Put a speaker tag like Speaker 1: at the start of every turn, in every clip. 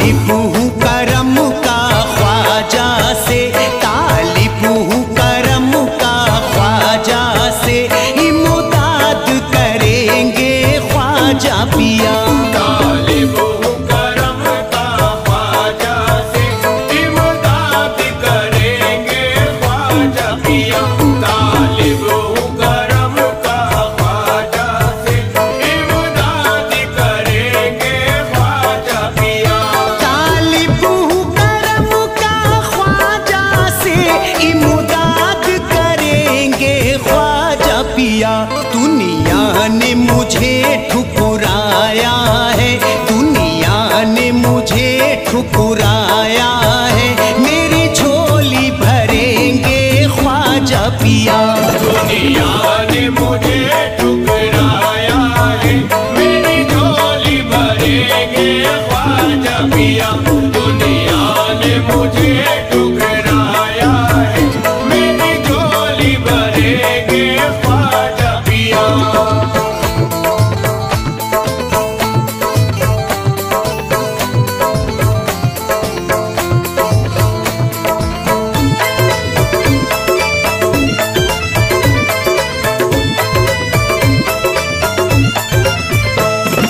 Speaker 1: तालिब हूँ करम का ख्वाजा से, तालिब हूँ करम का ख्वाजा से, इमदाद करेंगे ख्वाजा पिया।
Speaker 2: तालिब हूँ करम का ख्वाजा से, इमदाद करेंगे ख्वाजा पिया। तालिब हूँ करम का ख्वाजा से, इमदाद करेंगे ख्वाजा पिया।
Speaker 1: तालिब हूँ करम का ख्वाजा से, इमदाद करेंगे ख्वाजा पिया। दुनिया ने मुझे ठुकराया है, दुनिया ने मुझे ठुकराया है, मेरी झोली भरेंगे ख्वाजा पिया।
Speaker 2: दुनिया ने मुझे ठुकराया है, मेरी झोली भरेंगे ख्वाजा पिया। दुनिया ने मुझे ठुकराया है, मेरी झोली भरेंगे ख्वाजा पिया।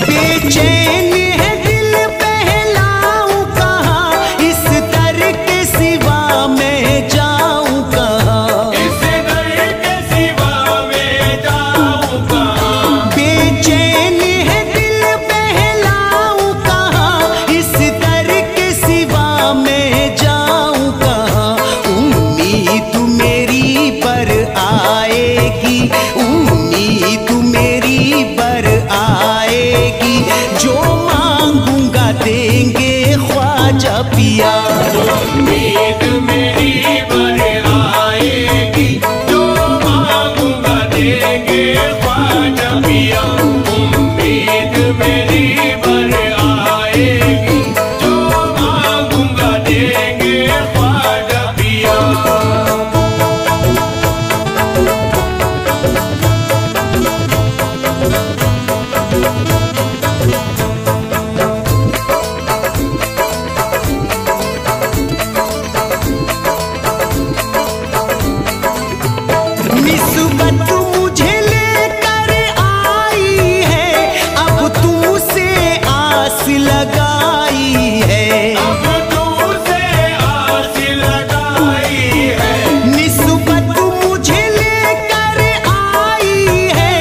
Speaker 1: बेचैन है दिल बहलाऊं कहाँ, इस दर के सिवा मैं जाऊं कहाँ।
Speaker 2: इस दर के सिवा मैं जाऊं कहाँ।
Speaker 1: बेचैन है दिल बहलाऊं कहाँ, इस दर के सिवा मैं जाऊं कहाँ। उम्मीद मेरी पर आएगी, उम्मीद मेरी पर आएगी, जो मांगूंगा देंगे ख्वाजा पिया।
Speaker 2: उम्मीद मेरी पर आएगी, जो मांगूंगा देंगे ख्वाजा पिया। उम्मीद मेरी पर आएगी, जो मांगूंगा देंगे ख्वाजा पिया।
Speaker 1: निस्बत मुझे लेकर आई है, अब तुमसे आस लगाई है।
Speaker 2: अब तुमसे आस लगाई है।
Speaker 1: निस्बत मुझे लेकर आई है,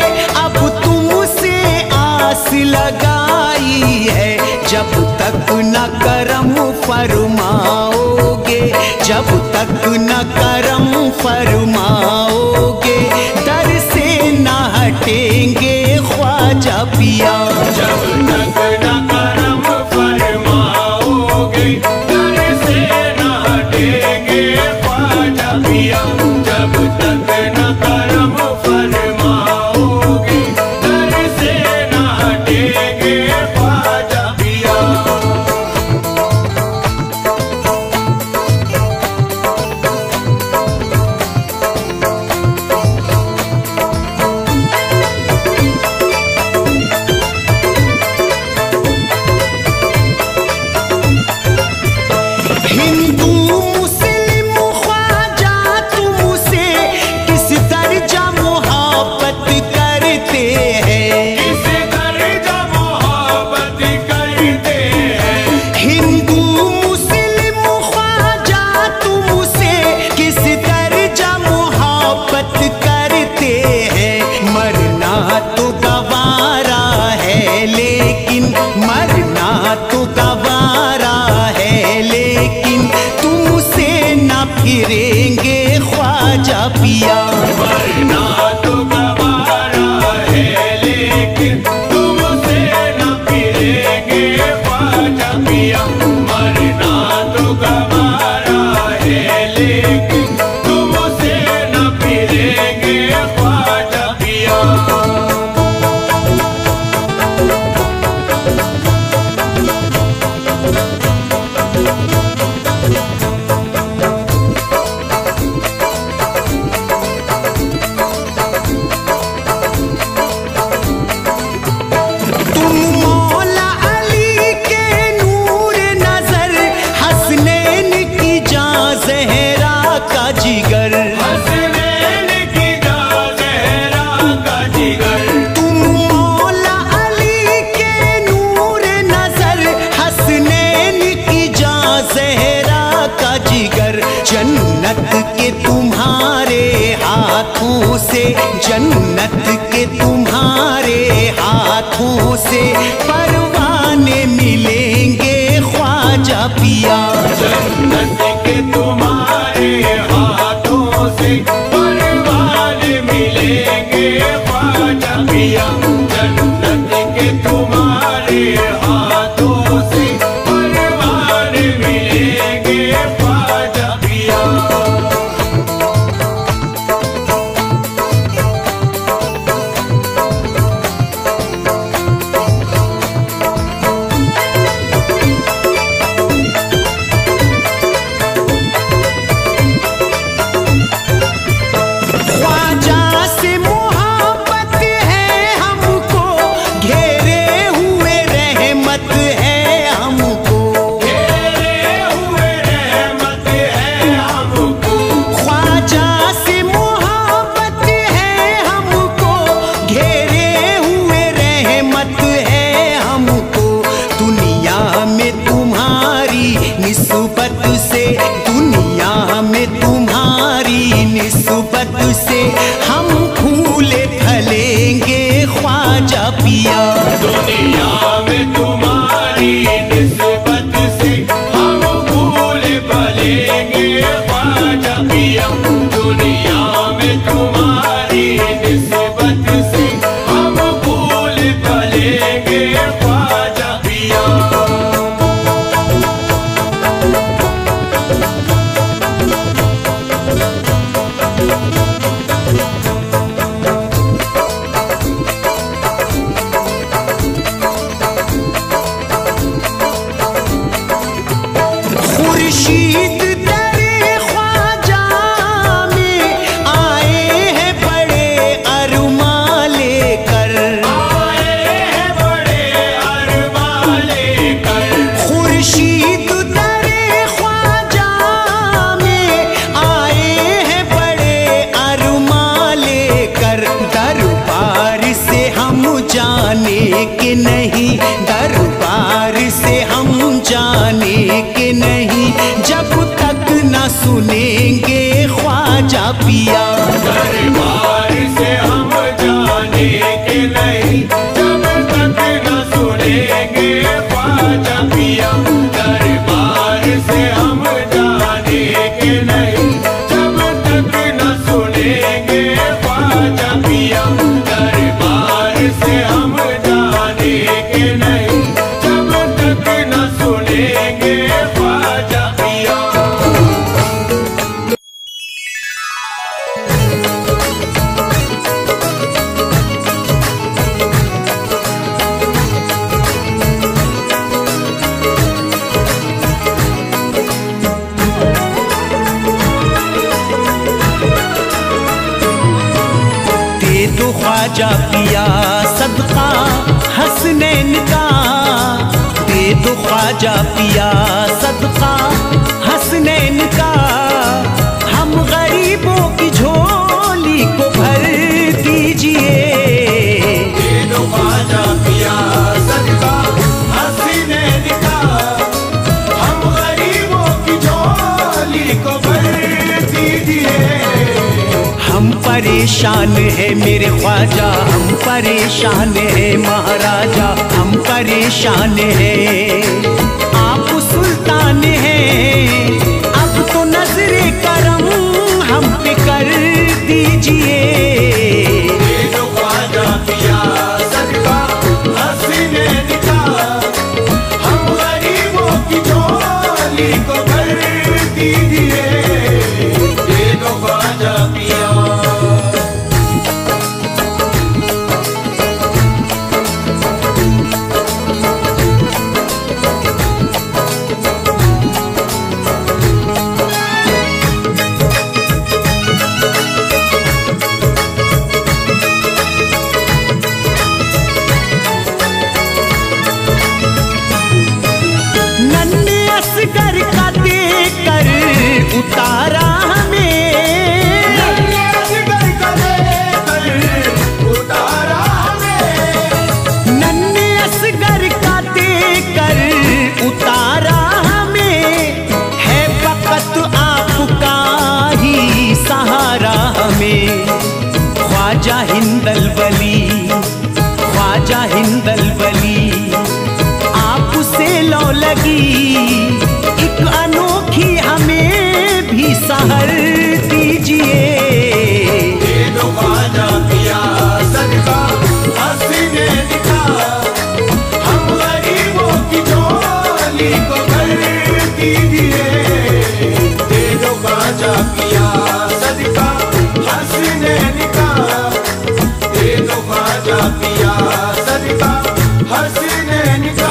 Speaker 1: अब तुमसे आस लगाई है। जब तक न करम फरमाओगे, जब तक न करम फरमाओगे, दर से न हटेंगे ख्वाजा पिया।
Speaker 2: जब तक न करम फरमाओगे, दर से न हटेंगे ख्वाजा पिया। जब तक न करम फरमाओगे, दर से न हटेंगे ख्वाजा पिया।
Speaker 1: हिंदू मुस्लिम ख्वाजा तुमसे किस दर्जा मोहब्बत करते हैं।
Speaker 2: किस दर्जा मोहब्बत करते हैं।
Speaker 1: हिंदू मुस्लिम ख्वाजा तुमसे किस दर्जा मोहब्बत करते हैं। मरना तो गवारा है लेकिन, मरना तो गवारा है लेकिन, तुमसे न फिरेंगे ख्वाजा पिया।
Speaker 2: मरना तो गवारा है लेकिन, तुमसे न फिरेंगे ख्वाजा पिया। मरना तो गवारा है लेकिन, तुमसे न फिरेंगे ख्वाजा पिया।
Speaker 1: तुम मौला अली के नूर से जन्नत के तुम्हारे हाथों से परवाने मिलेंगे ख्वाजा पिया।
Speaker 2: जन्नत के तुम्हारे हाथों से परवाने मिलेंगे ख्वाजा पिया। जन्नत के तुम्हारे हाथों से परवाने मिलेंगे ख्वाजा पिया। दुनिया में तुम्हारी निस्बत से हम फूले फलेंगे ख्वाजा पिया। दुनिया में तुम्हारी निस्बत से हम फूले फलेंगे ख्वाजा पिया। दुनिया में तुम्हारी निस्बत से हम फूले फलेंगे ख्वाजा पिया।
Speaker 1: खुर्शीद दरे ख्वाजा में आए हैं बड़े अरमा लेकर।
Speaker 2: आए हैं बड़े अरमा लेकर।
Speaker 1: खुर्शीद दरे ख्वाजा में आए हैं बड़े अरमा लेकर। दरबार से हम जाने के नहीं, दरबार से हम जाने के नहीं, जब तक न सुनेंगे ख्वाजा पिया।
Speaker 2: दरबार से हम जाने के नहीं, जब तक न सुनेंगे ख्वाजा पिया। दरबार से हम जाने के नहीं, जब तक न सुनेंगे ख्वाजा पिया। दरबार से हम जाने के नहीं, जब तक न सुनेंगे ख्वाजा पिया।
Speaker 1: दे दो ख्वाजा पिया सदका हसनैन का। दे दो ख्वाजा पिया सदका हसनैन का। हम गरीबों की झोली को भर दीजिए।
Speaker 2: दे दो ख्वाजा पिया सदका हसनैन का। हम गरीबों की झोली को भर दीजिए।
Speaker 1: हम परेशान है मेरे ख्वाजा, हम परेशान है महाराजा, हम परेशान है। आप सुल्तान हैं, अब तो नजरे करम हम पे कर दीजिए।
Speaker 2: दे दो ख्वाजा पिया सदका हसनैन का। हम गरीबों की झोली को भर दीजिए। दे दो ख्वाजा पिया।
Speaker 1: नन्हे असगर का लगी, एक अनोखी हमें भी सहर दीजिए।
Speaker 2: दे दो ख्वाजा पिया सदका हसीने दिखा, हम गरीबों की झोली को भर दीजिए। दे दो ख्वाजा पिया सदका हसीने दिखा, दे दो ख्वाजा पिया सदका हसीने दिखा।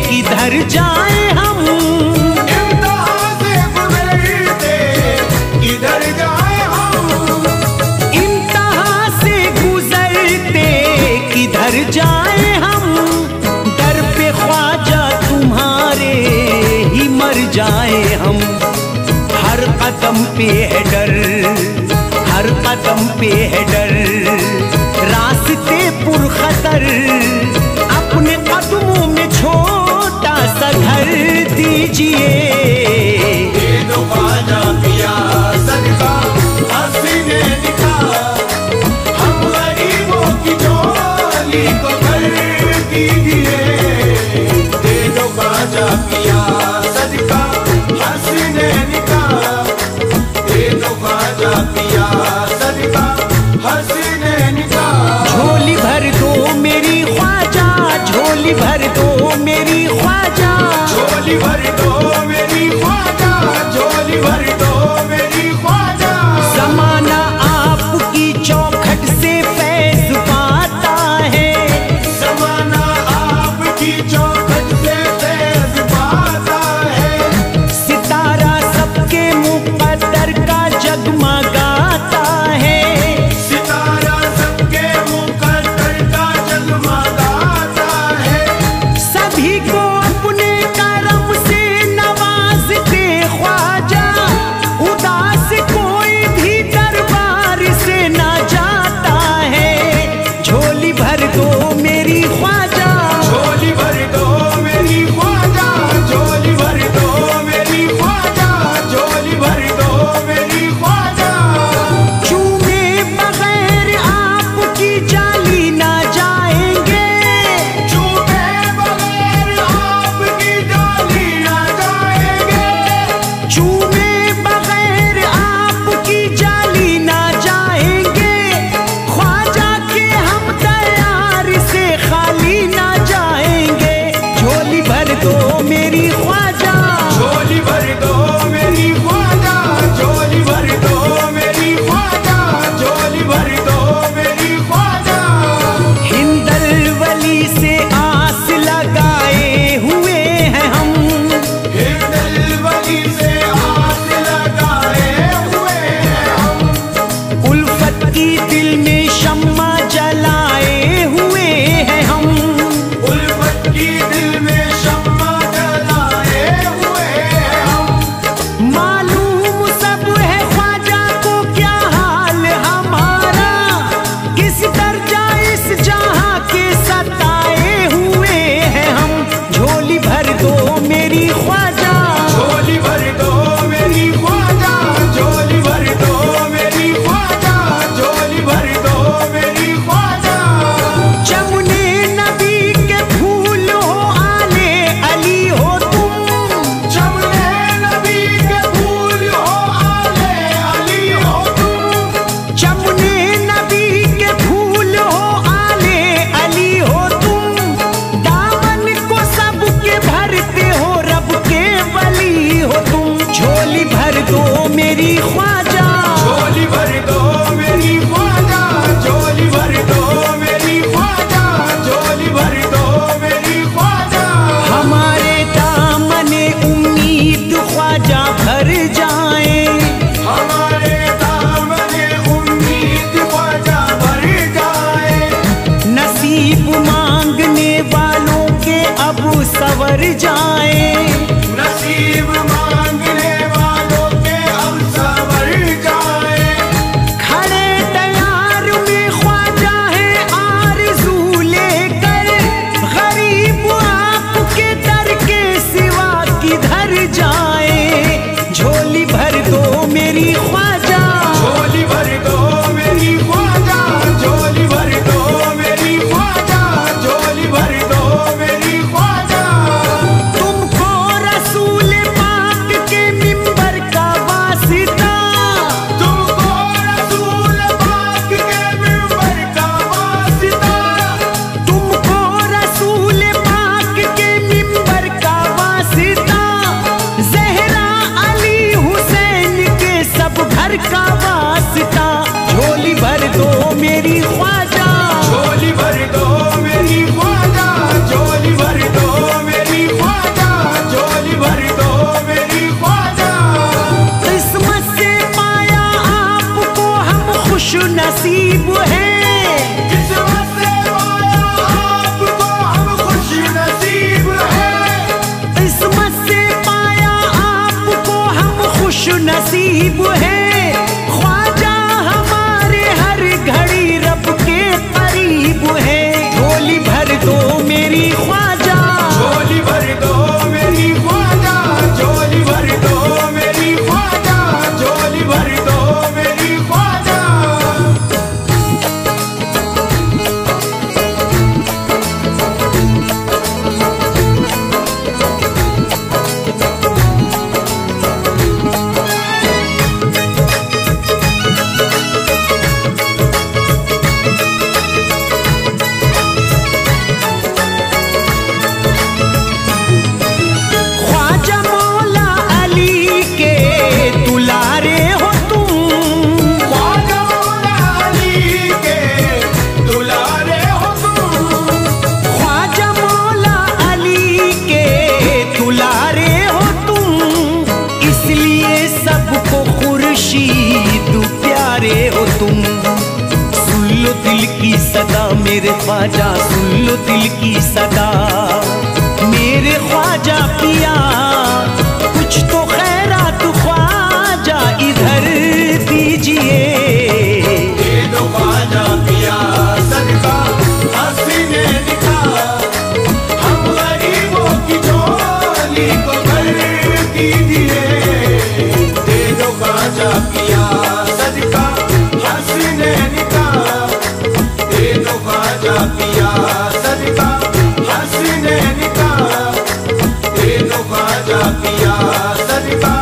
Speaker 1: किधर जाए हम,
Speaker 2: इम्तिहान से गुजरते किधर जाए हम,
Speaker 1: इम्तिहान से गुजरते किधर जाए हम। दर पे ख्वाजा तुम्हारे ही मर जाए हम। हर कदम पे है डर, हर कदम पे है डर, रास्ते पुरखतर, अपने कदमों में छोटा सा घर दीजिए।
Speaker 2: दे दो ख्वाजा पिया सदका हसीने दिखा, हम गरीबों की झोली को भर दीजिए। दे दो ख्वाजा पिया सदका हसीने दिखा, दे दो ख्वाजा पिया सदका हसीने दिखा।
Speaker 1: झोली भर दो मेरी ख्वाजा, झोली भर दो मेरी ख्वाजा,
Speaker 2: झोली भर दो मेरी ख्वाजा, झोली भर दो मेरी ख्वाजा।
Speaker 1: ज़माना आपकी चौखट से फैज़ पाता है,
Speaker 2: ज़माना आपकी चौखट से फैज़ पाता है।
Speaker 1: सितारा सबके मुक़द्दर का जगमगाता है,
Speaker 2: सितारा सबके मुक़द्दर का जगमगाता है।
Speaker 1: सभी को अपने करम से नवाजते ख्वाजा, उदास कोई भी दरबार से ना जाता है। झोली भर दो मेरी ख्वाजा,
Speaker 2: झोली भर दो मेरी ख्वाजा, झोली भर दो मेरी ख्वाजा, झोली भर दो मेरी ख्वाजा।
Speaker 1: चूमे बगैर आपकी जाली ना जाएंगे,
Speaker 2: चूमे बगैर आपकी डाली ना जाएंगे,
Speaker 1: चूमे बगैर आपकी जाली ना जाएंगे। ख्वाजा के हम तैयार से खाली ना जाएंगे। झोली भर दो मेरी ख्वाजा,
Speaker 2: झोली भर दो मेरी ख्वाजा, झोली भर दो मेरी ख्वाजा, झोली भर दो मेरी ख्वाजा।
Speaker 1: हिंदल वली से आस लगाए हुए हैं हम,
Speaker 2: हिंदल वली से आस लगाए हुए हैं हम,
Speaker 1: उल्फत की दिल में शम्मा जलाए हुए हैं हम।
Speaker 2: उल्फत की दिल में शम्मा जलाए हुए हैं हम।
Speaker 1: मालूम सब है ख्वाजा को क्या हाल हमारा, किस दर्जा इस जहां के सताए हुए हैं हम। झोली भर दो मेरी ख्वाजा,
Speaker 2: झोली भर दो मेरी ख्वाजा, झोली भर दो मेरी ख्वाजा, झोली भर दो मेरी ख्वाजा।
Speaker 1: जमुने नबी के फूल हो आले अली हो तुम,
Speaker 2: जमुने नबी के फूल हो आले अली हो तुम,
Speaker 1: जमुने नबी के फूल हो आले अली हो तुम। दामन को सबके भरते हो, रब के वली हो तुम। झोली भर दो मेरी ख्वाजा,
Speaker 2: झोली भर दो मेरी ख्वाजा, झोली भर दो मेरी ख्वाजा, झोली भर दो मेरी ख्वाजा।
Speaker 1: हमारे दामने उम्मीद ख्वाजा भर जाए,
Speaker 2: हमारे दामने उम्मीद ख्वाजा भर जाए।
Speaker 1: नसीब मांगने वालों के अब सवर जाए।
Speaker 2: नसीब मांगने वालों के अब सवर जाए।
Speaker 1: खड़े तैयार में ख्वाजा है सदा मेरे ख्वाजा सुन लो दिल की सदा। मेरे ख्वाजा पिया कुछ तो खैरात ख्वाजा इधर दीजिए।
Speaker 2: दे दो ख्वाजा पिया सदका हसीने दिखा, हम गरीबों की झोली को भर दीजिए। दे दो ख्वाजा पिया सदका हसीने दिखा, दे दो ख्वाजा पिया सदका हसीने दिखा, दे दो ख्वाजा पिया सदका